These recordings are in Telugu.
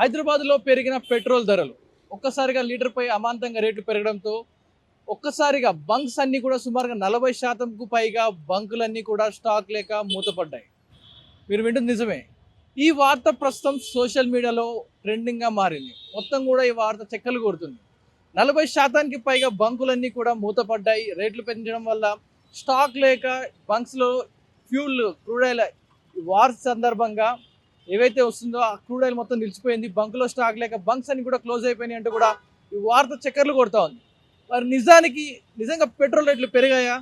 హైదరాబాద్లో పెరిగిన పెట్రోల్ ధరలు ఒక్కసారిగా లీటర్పై అమాంతంగా రేట్లు పెరగడంతో ఒక్కసారిగా బంక్స్ అన్నీ కూడా సుమారుగా 40%కు పైగా బంకులన్నీ కూడా స్టాక్ లేక మూతపడ్డాయి. మీరు వింటుంది నిజమే. ఈ వార్త ప్రస్తుతం సోషల్ మీడియాలో ట్రెండింగ్గా మారింది. మొత్తం కూడా ఈ వార్త చెక్కలు కొడుతుంది. 40%కి పైగా బంకులన్నీ కూడా మూతపడ్డాయి. రేట్లు పెంచడం వల్ల స్టాక్ లేక బంక్స్లో ఫ్యూల్ క్రూడ్ ఆయిల్ వార్ సందర్భంగా ఏవైతే వస్తుందో ఆ క్రూడ్ ఆయిల్ మొత్తం నిలిచిపోయింది. బంకులో స్టాక్ లేక బంక్స్ అన్ని కూడా క్లోజ్ అయిపోయినాయి అంటూ కూడా ఈ వార్త చక్కర్లు కొడతా ఉంది. మరి నిజంగా పెట్రోల్ రేట్లు పెరిగాయా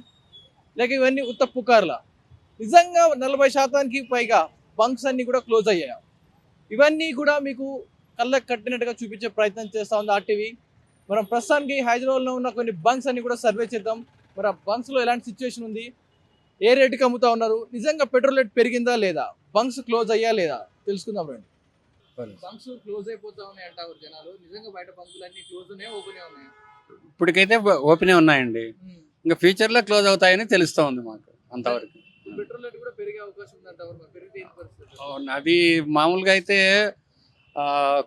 లేక ఇవన్నీ ఉత్త పుకార్లా? నిజంగా 40%కి పైగా బంక్స్ అన్ని కూడా క్లోజ్ అయ్యాయా? ఇవన్నీ కూడా మీకు కళ్ళకు కట్టినట్టుగా చూపించే ప్రయత్నం చేస్తూ ఉంది ఆర్టీవీ. మనం ప్రస్తుతానికి హైదరాబాద్లో ఉన్న కొన్ని బంక్స్ అన్ని కూడా సర్వే చేద్దాం. మరి ఆ బంక్స్లో ఎలాంటి సిచ్యువేషన్ ఉంది, ఏ రేటుకి అమ్ముతా ఉన్నారు, నిజంగా పెట్రోల్ రేట్ పెరిగిందా లేదా, బంక్స్ క్లోజ్ అయ్యా లేదా తెలుసుకుందాం రండి. బంక్స్ క్లోజ్ అయిపోతా ఉన్నాయి అంటారు జనాలు. నిజంగా బయట బంకులు అన్ని క్లోజ్ ఉన్నాయి, ఓపెన్ ఉన్నాయి? ఇప్పటికైతే ఓపెనే ఉన్నాయండి. ఇంకా ఫ్యూచర్ లో క్లోజ్ అవుతాయని తెలుస్తా ఉంది మాకు అంతవరకు. పెట్రోల్ రేట్ కూడా పెరిగే అవకాశం ఉందంటారు. పెరిగితే ఏం పరిస్థితి? అవును, అది మామూలుగా అయితే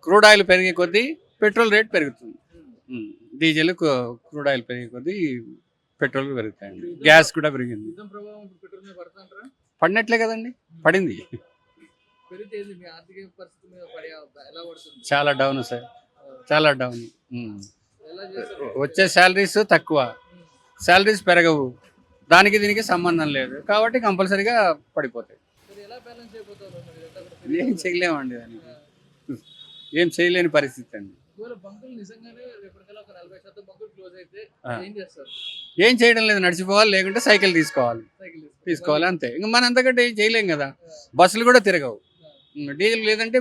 క్రూడ్ ఆయిల్ పెరిగే కొద్దీ పెట్రోల్ రేట్ పెరుగుతుంది. డీజిల్ క్రూడ్ ఆయిల్ పెరిగే కొద్దీ పెట్రోల్ పెరుగుతాయండి. గ్యాస్ కూడా పెరిగింది. యుద్ధం ప్రభావం పెట్రోల్ మీద పడుతుంటారా? పడినట్లే కదండి, పడింది. పెరిగితే ఏంది మీ ఆర్థిక పరిస్థితి మీద ఎలా పడుతుంది? చాలా డౌన్ సార్, చాలా డౌన్. ఎలా చేస్తారు? వచ్చే శాలరీస్ తక్కువ, శాలరీస్ పెరగవు, దానికి దీనికి సంబంధం లేదు కాబట్టి కంపల్సరీగా పడిపోతాయి. మరి ఎలా బ్యాలెన్స్ అయిపోతారు? ఏం చేయలేమండి, దానికి ఏం చేయలేని పరిస్థితి అండి. ఒకవేళ బంకులు నిజంగానే రేపటికల్లా ఒక 40% బంకులు క్లోజ్ అయితే ఏం చేస్తారు? ఏం చేయడం లేదు, నడిచిపోవాలి, లేకుంటే సైకిల్ తీసుకోవాలి అంతే. ఇంకా మన అంతకంటే ఏం చేయలేం కదా. బస్సులు కూడా తిరగవు, డీజిల్ లేదంటే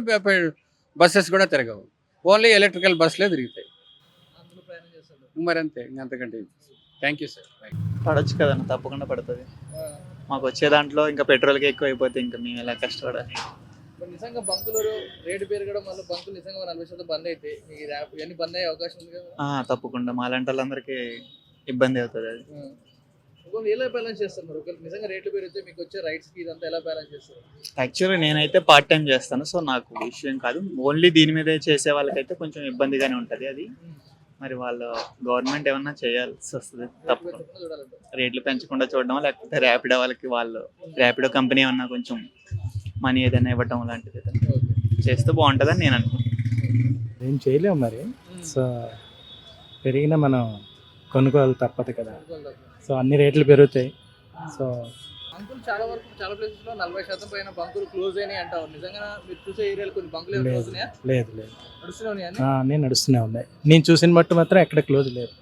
బస్సెస్ కూడా తిరగవు, ఓన్లీ ఎలక్ట్రికల్ బస్సులే తిరుగుతాయి. అందులో ప్రయాణం చేస్తారు మరి అంతే, ఇంకా అంతకంటే. Thank you sir. పడొచ్చు కదన్న, తప్పకుండా పడుతుంది. మాకు వచ్చే దాంట్లో ఇంకా పెట్రోల్కి ఎక్కువ అయిపోతే ఇంకా మేము ఎలా కష్టపడాలి. నిజంగా బంకులు రేటు పెరగడం వల్ల బంకులు నిజంగా 40% బంద్ అయితే మీకు ఇవన్నీ బంద్ అయ్యే అవకాశం ఉంది కదా? తప్పకుండా మాలాంటి వాళ్ళందరికీ ఇబ్బంది అవుతుంది అది. ఎలా బ్యాలెన్స్ చేస్తారు మరి? ఒకవేళ నిజంగా రేట్లు పెరిగితే మీకు వచ్చే రైట్స్కి ఇదంతా ఎలా బ్యాలెన్స్ చేస్తారు? యాక్చువల్లీ నేనైతే పార్ట్ టైం చేస్తాను, సో నాకు విషయం కాదు. ఓన్లీ దీని మీదే చేసే వాళ్ళకైతే కొంచెం ఇబ్బందిగానే ఉంటుంది అది. మరి వాళ్ళు గవర్నమెంట్ ఏమన్నా చేయాల్సి వస్తుంది తప్పకుండా. రేట్లు పెంచకుండా చూడడం, లేకపోతే ర్యాపిడో వాళ్ళకి ర్యాపిడో కంపెనీ ఏమన్నా కొంచెం మనీ ఏదైనా ఇవ్వటం లాంటిది చేస్తే బాగుంటుందని నేను అనుకుంటున్నాను. ఏం చేయలేము మరి. సో పెరిగిన మనం కొనుక్కోవాలి తప్పదు కదా. సో అన్ని రేట్లు పెరుగుతాయి. సో బంకులు చాలా వరకు చాలా ప్లేసెస్ లో 40% పైన బంకులు క్లోజ్ అయినాయి అంటారు. నిజంగా మీరు చూసే ఏరియాలో కొన్ని బంకులు క్లోజ్ ఉన్నాయా? లేదు నడుస్తూనే నేను నడుస్తూనే ఉన్నాయి. నేను చూసిన బట్టి మాత్రం ఎక్కడ క్లోజ్ లేదు.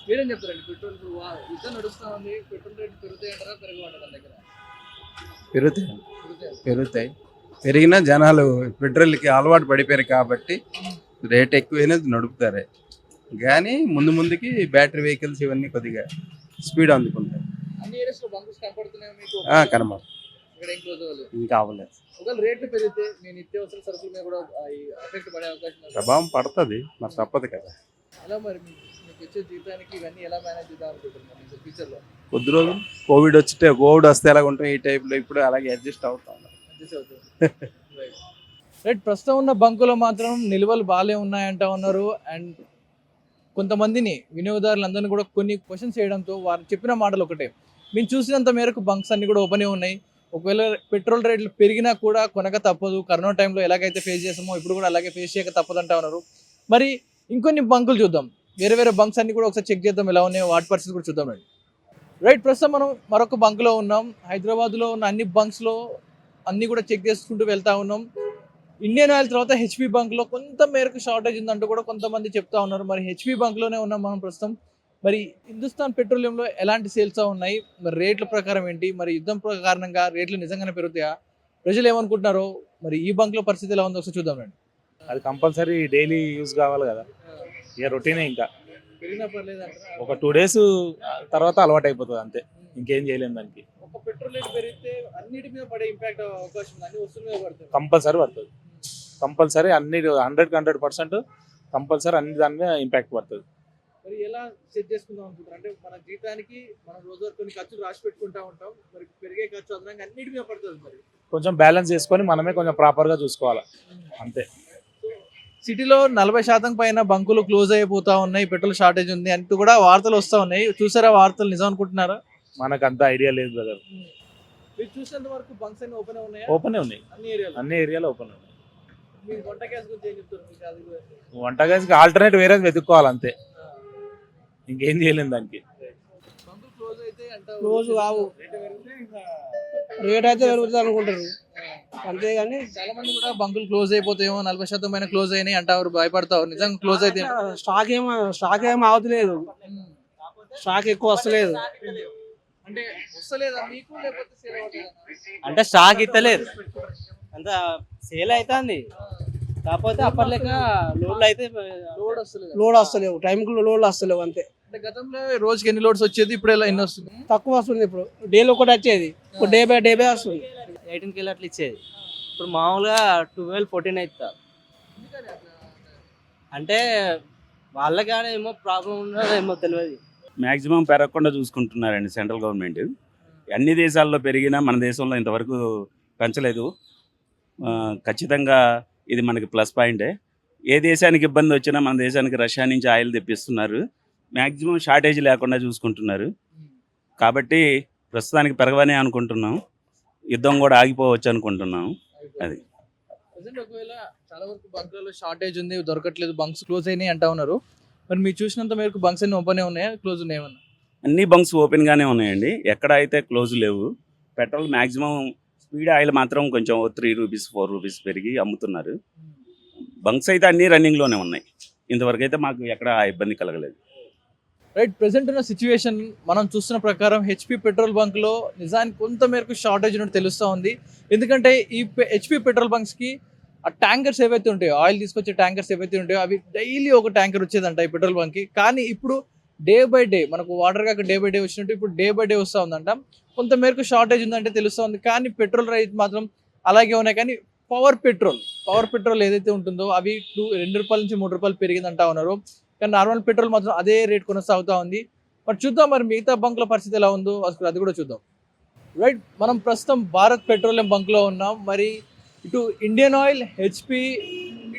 మీరేం చెప్తారండి? పెట్రోల్ యుద్ధం నడుస్తూ ఉంది, పెట్రోల్ రేట్లు పెరుగుతాయి అంటారా పెరగమంటారా? దగ్గర పెరుగుతాయి. పెరిగిన జనాలు పెట్రోల్కి అలవాటు పడిపోయారు కాబట్టి రేట్ ఎక్కువైనా నడుపుతారే. కానీ ముందుకి బ్యాటరీ వెహికల్స్ ఇవన్నీ కొద్దిగా స్పీడ్ అందుకుంటాయి. అన్ని ఏరియాస్ లో బంకులు కనపడుతున్నాయి మీకు? కనబడు ఇక్కడ ఏం క్లోజ్ అవ్వలేదు. ఇంకా అవ్వలేదు. ఒకవేళ రేట్లు పెరిగితే మీ నిత్యావసర సరుకుల మీద కూడా ఎఫెక్ట్ పడే అవకాశం ఉంది. ప్రభావం పడుతుంది, మరి తప్పదు కదా. అలా మరి మీకు వచ్చే జీవితానికి ఇవన్నీ ఎలా మేనేజ్ చేద్దాం అనుకుంటున్నారు ఫ్యూచర్ లో? కొద్ది రోజులు కోవిడ్ వస్తే ఎలాగ ఉంటాం ఈ టైప్లో, ఇప్పుడు అలాగే అడ్జస్ట్ అవుతాం. రైట్, ప్రస్తుతం ఉన్న బంకులో మాత్రం నిల్వలు బాగాలే ఉన్నాయంటా ఉన్నారు. అండ్ కొంతమందిని వినియోగదారులందరినీ కూడా కొన్ని క్వశ్చన్స్ చేయడంతో వారు చెప్పిన మాటలు ఒకటే, మేము చూసినంత మేరకు బంక్స్ అన్ని కూడా ఓపెనే ఉన్నాయి. ఒకవేళ పెట్రోల్ రేట్లు పెరిగినా కూడా కొనక తప్పదు. కరోనా టైంలో ఎలాగైతే ఫేస్ చేసామో ఇప్పుడు కూడా అలాగే ఫేస్ చేయక తప్పదు అంటా ఉన్నారు. మరి ఇంకొన్ని బంకులు చూద్దాం, వేరే బంక్స్ అన్ని కూడా ఒకసారి చెక్ చేద్దాం ఎలా ఉన్నాయో, వాటి పరిస్థితి కూడా చూద్దాం రండి. రైట్, ప్రస్తుతం మనం మరొక బంక్లో ఉన్నాం. హైదరాబాద్లో ఉన్న అన్ని బంక్స్లో అన్నీ కూడా చెక్ చేసుకుంటూ వెళ్తా ఉన్నాం. ఇండియన్ ఆయిల్ తర్వాత హెచ్పి బంక్లో కొంత మేరకు షార్టేజ్ ఉందంటూ కూడా కొంతమంది చెప్తా ఉన్నారు. మరి హెచ్పి బంక్లోనే ఉన్నాం మనం ప్రస్తుతం. మరి హిందుస్థాన్ పెట్రోలియంలో ఎలాంటి సేల్స్ ఉన్నాయి, మరి రేట్ల ప్రకారం ఏంటి, మరి యుద్ధం కారణంగా రేట్లు నిజంగానే పెరుగుతాయా, ప్రజలు ఏమనుకుంటున్నారో, మరి ఈ బంక్లో పరిస్థితి ఎలా ఉందో ఒకసారి చూద్దాం రండి. అది కంపల్సరీ డైలీ యూజ్ కావాలి కదా, ఇక రొటీనే. ఇంకా పెరిగినా పర్లేదు, ఒక 2 days తర్వాత అలవాటు అయిపోతుంది అంతే, ఇంకేం చేయలేము దానికి. ఒక పెట్రోల్ రేట్ పెరిగితే అన్నిటి మీద పడే ఇంపాక్ట్ అవకాశం ఉంది, అన్ని వస్తువుల మీద పడుతుంది. కంపల్సరీ పడుతుంది, కంపల్సరీ అన్ని 100% కంపల్సరీ అన్ని దాని మీద ఇంపాక్ట్ పడుతుంది. మరి ఎలా సెట్ చేసుకుందాం అనుకుంటారు? అంటే మన జీతానికి మనం రోజు కొన్ని ఖర్చులు రాసి పెట్టుకుంటా ఉంటాం, మరి పెరిగే ఖర్చు అదనంగా అన్నిటి మీద పడుతుంది. మరి కొంచెం బ్యాలెన్స్ చేసుకొని మనమే కొంచెం ప్రాపర్గా చూసుకోవాలి అంతే. సిటీలో 40% పైన బంకులు క్లోజ్ అయిపోతా ఉన్నాయి, పెట్రోల్ షార్టేజ్ ఉంది అంటూ కూడా వార్తలు వస్తా ఉన్నాయి. చూసారా వార్తలు, నిజం అనుకుంటున్నారా? మనకు అంత ఐడియా లేదు బ్రదర్. మీరు చూసినంత వరకు బంక్స్ అన్ని ఓపెన్ ఉన్నాయా? ఓపెన్ ఉన్నాయి, అన్ని ఏరియాలో. అన్ని ఏరియాలో ఓపెన్ ఉన్నాయి. మీరు వంట గ్యాస్ గురించి ఏం చెప్తారు? మీకు అది కూడా. వంట గ్యాస్కి ఆల్టర్నేట్ వేరే వెతుక్కోవాలి అంతే, ఇంకేం చేయలేము దానికి. బంకులు క్లోజ్ అయితే అంటారు. క్లోజ్ కావు, రేట్ అయితే పెరుగుతుంది అనుకుంటారు అంతేగాని చాలా మంది కూడా బంకులు క్లోజ్ అయిపోతాయేమో, 40% పైన క్లోజ్ అయినాయి అంటారు, భయపడతారు. నిజంగా క్లోజ్ అయితే స్టాక్ ఏం అవుతలేదు, స్టాక్ ఎక్కువ వస్తలేదు. అంటే వస్తలేదా మీకు, లేకపోతే సేల్ అవ్వట్లేదా? అంటే స్టాక్ ఇస్తలేరు, అంత సేల్ అవుతుంది. కాకపోతే అప్పట్లేక లోడ్లు అయితే లోడ్ వస్తలేదు. లోడ్ వస్తలేవు, టైంకి లోడ్లు వస్తలేవు అంతే. అంటే గతంలో రోజుకి ఎన్ని లోడ్స్ వచ్చేది, ఇప్పుడు ఎలా ఎన్ని వస్తుంది? తక్కువ వస్తుంది. ఇప్పుడు డేలో ఒకటి వచ్చేది, ఇప్పుడు డే బై వస్తుంది. 18 కిలో అట్లా ఇచ్చేది, ఇప్పుడు మామూలుగా 12-14 అవుతుంది. అంటే వాళ్ళకి ఏమో ప్రాబ్లం ఉన్నదో ఏమో తెలియదు. మ్యాక్సిమం పెరగకుండా చూసుకుంటున్నారండి సెంట్రల్ గవర్నమెంట్. అన్ని దేశాల్లో పెరిగినా మన దేశంలో ఇంతవరకు పెంచలేదు. ఖచ్చితంగా ఇది మనకి ప్లస్ పాయింటే. ఏ దేశానికి ఇబ్బంది వచ్చినా మన దేశానికి రష్యా నుంచి ఆయిల్ తెప్పిస్తున్నారు. మ్యాక్సిమం షార్టేజ్ లేకుండా చూసుకుంటున్నారు. కాబట్టి ప్రస్తుతానికి పెరగవనే అనుకుంటున్నాం, యుద్ధం కూడా ఆగిపోవచ్చు అనుకుంటున్నాం. అది ప్రజెంట్ ఒకవేళ చాలా వరకు బంకులలో షార్టేజ్ ఉంది, దొరకట్లేదు, బంక్స్ క్లోజ్ అయినాయి అంటా ఉన్నారు. మరి మీరు చూసినంత మేరకు బంక్స్ అన్ని ఓపెన్ ఉన్నాయా, క్లోజ్ ఉన్నాయేమన్నా? అన్ని బంక్స్ ఓపెన్గానే ఉన్నాయండి, ఎక్కడ అయితే క్లోజ్ లేవు. పెట్రోల్ మ్యాక్సిమం, స్పీడ్ ఆయిల్ మాత్రం కొంచెం 3 రూపీస్ 4 రూపీస్ పెరిగి అమ్ముతున్నారు. బంక్స్ అయితే అన్నీ రన్నింగ్లోనే ఉన్నాయి. ఇంతవరకు అయితే మాకు ఎక్కడ ఇబ్బంది కలగలేదు. రైట్, ప్రెసెంట్ ఉన్న సిచ్యువేషన్ మనం చూస్తున్న ప్రకారం హెచ్పి పెట్రోల్ బంక్లో నిజానికి కొంత మేరకు షార్టేజ్ ఉన్నట్టు తెలుస్తూ ఉంది. ఎందుకంటే ఈ హెచ్పి పెట్రోల్ బంక్స్కి ఆ ట్యాంకర్స్ ఏవైతే ఉంటాయో, ఆయిల్ తీసుకొచ్చే ట్యాంకర్స్ ఏవైతే ఉంటాయో అవి డైలీ ఒక ట్యాంకర్ వచ్చేదంట ఈ పెట్రోల్ బంక్కి. కానీ ఇప్పుడు డే బై డే మనకు వాటర్ కాక డే బై డే వచ్చినట్టు ఇప్పుడు డే బై డే వస్తూ ఉందంట. కొంత మేరకు షార్టేజ్ ఉందంటే తెలుస్తూ ఉంది. కానీ పెట్రోల్ రేట్ మాత్రం అలాగే ఉన్నాయి. కానీ పవర్ పెట్రోల్ ఏదైతే ఉంటుందో అవి 2 రూపాయల నుంచి 3 రూపాయలు పెరిగిందంటా ఉన్నారు. కానీ నార్మల్ పెట్రోల్ మాత్రం అదే రేట్ కొనసాగుతూ ఉంది. మరి చూద్దాం మరి మిగతా బంక్ల పరిస్థితి ఎలా ఉందో అసలు అది కూడా చూద్దాం. రైట్, మనం ప్రస్తుతం భారత్ పెట్రోలియం బంక్లో ఉన్నాం. మరి ఇటు ఇండియన్ ఆయిల్, హెచ్పి,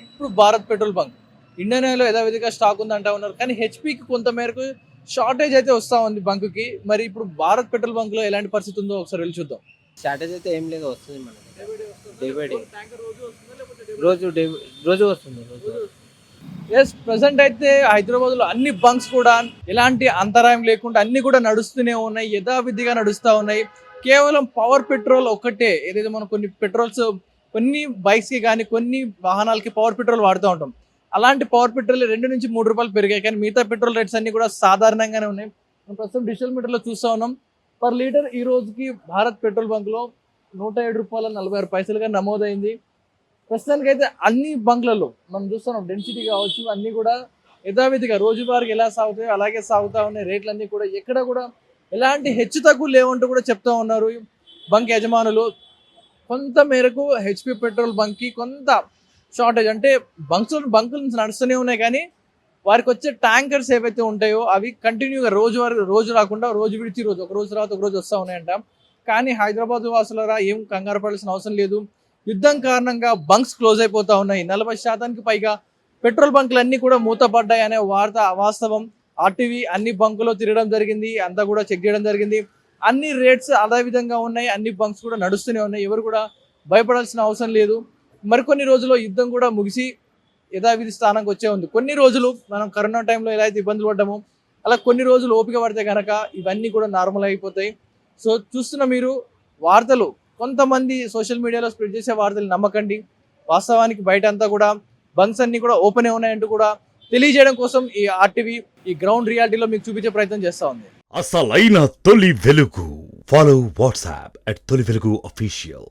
ఇప్పుడు Bharat petrol bunk. Indian oil యథావిధిగా స్టాక్ ఉందంటా ఉన్నారు. కానీ హెచ్పికి కొంత మేరకు షార్టేజ్ అయితే వస్తూ ఉంది బంక్కి. మరి ఇప్పుడు భారత్ పెట్రోల్ బంక్లో ఎలాంటి పరిస్థితి ఉందో ఒకసారి వెళ్ళి చూద్దాం. షార్టేజ్ అయితే ఏం లేదు, వస్తుంది మనకి డే బై డే, రోజు వస్తుంది. ఎస్, ప్రజెంట్ అయితే హైదరాబాద్లో అన్ని బంక్స్ కూడా ఎలాంటి అంతరాయం లేకుండా అన్ని కూడా నడుస్తూనే ఉన్నాయి, యథావిధిగా నడుస్తూ ఉన్నాయి. కేవలం పవర్ పెట్రోల్ ఒక్కటే, ఏదైతే మనం కొన్ని బైక్స్కి కానీ కొన్ని వాహనాలకి పవర్ పెట్రోల్ వాడుతూ ఉంటాం. అలాంటి పవర్ పెట్రోల్ 2 నుంచి 3 రూపాయలు పెరిగాయి. కానీ మిగతా పెట్రోల్ రేట్స్ అన్ని కూడా సాధారణంగానే ఉన్నాయి. మనం ప్రస్తుతం డిజిటల్ మీటర్లో చూస్తూ ఉన్నాం. పర్ లీటర్ ఈ రోజుకి భారత్ పెట్రోల్ బంక్లో 107 రూపాయల 46 పైసలుగా నమోదైంది. ప్రస్తుతానికి అయితే అన్ని బంక్లలో మనం చూస్తున్నాం, డెన్సిటీ కావచ్చు అన్నీ కూడా యథావిధిగా రోజువారికి ఎలా సాగుతాయో అలాగే సాగుతూ ఉన్నాయి. రేట్లన్నీ కూడా ఎక్కడ కూడా ఎలాంటి హెచ్చు తగ్గు లేవంటూ కూడా చెప్తా ఉన్నారు బంక్ యజమానులు. కొంత మేరకు హెచ్పి పెట్రోల్ బంక్కి కొంత షార్టేజ్, అంటే బంకులు నడుస్తూనే ఉన్నాయి. కానీ వారికి వచ్చే ట్యాంకర్స్ ఏవైతే ఉంటాయో అవి కంటిన్యూగా రోజు రాకుండా రోజు విడిచి రోజు, ఒక రోజు తర్వాత ఒక రోజు వస్తూ ఉన్నాయంట. కానీ హైదరాబాద్ వాసులరా ఏం కంగారు పడాల్సిన అవసరం లేదు. యుద్ధం కారణంగా బంక్స్ క్లోజ్ అయిపోతూ ఉన్నాయి. 40% పైగా పెట్రోల్ బంకులు అన్నీ కూడా మూతపడ్డాయి అనే వార్త వాస్తవం. ఆర్టీవీ అన్ని బంకులో తిరగడం జరిగింది, అంతా కూడా చెక్ చేయడం జరిగింది. అన్ని రేట్స్ అదే విధంగా ఉన్నాయి, అన్ని బంక్స్ కూడా నడుస్తూనే ఉన్నాయి. ఎవరు కూడా భయపడాల్సిన అవసరం లేదు. మరికొన్ని రోజుల్లో యుద్ధం కూడా ముగిసి యథావిధి స్థానానికి వచ్చే ఉంది. కొన్ని రోజులు మనం కరోనా టైంలో ఎలా అయితే ఇబ్బందులు పడ్డామో అలా కొన్ని రోజులు ఓపిక పడితే కనుక ఇవన్నీ కూడా నార్మల్ అయిపోతాయి. సో చూస్తున్న మీరు వార్తలు, కొంతమంది సోషల్ మీడియాలో స్ప్రెడ్ చేసే వార్తలు నమ్మకండి. వాస్తవానికి బయట అంతా కూడా బంక్స్ అన్ని కూడా ఓపెన్ ఉన్నాయంటూ కూడా తెలియజేయడం కోసం ఈ ఆర్టీవీ ఈ గ్రౌండ్ రియాలిటీలో మీకు చూపించే ప్రయత్నం చేస్తూ ఉంది. అసలైన తొలి వెలుగు. ఫాలో వాట్సాప్ @తొలి వెలుగు official.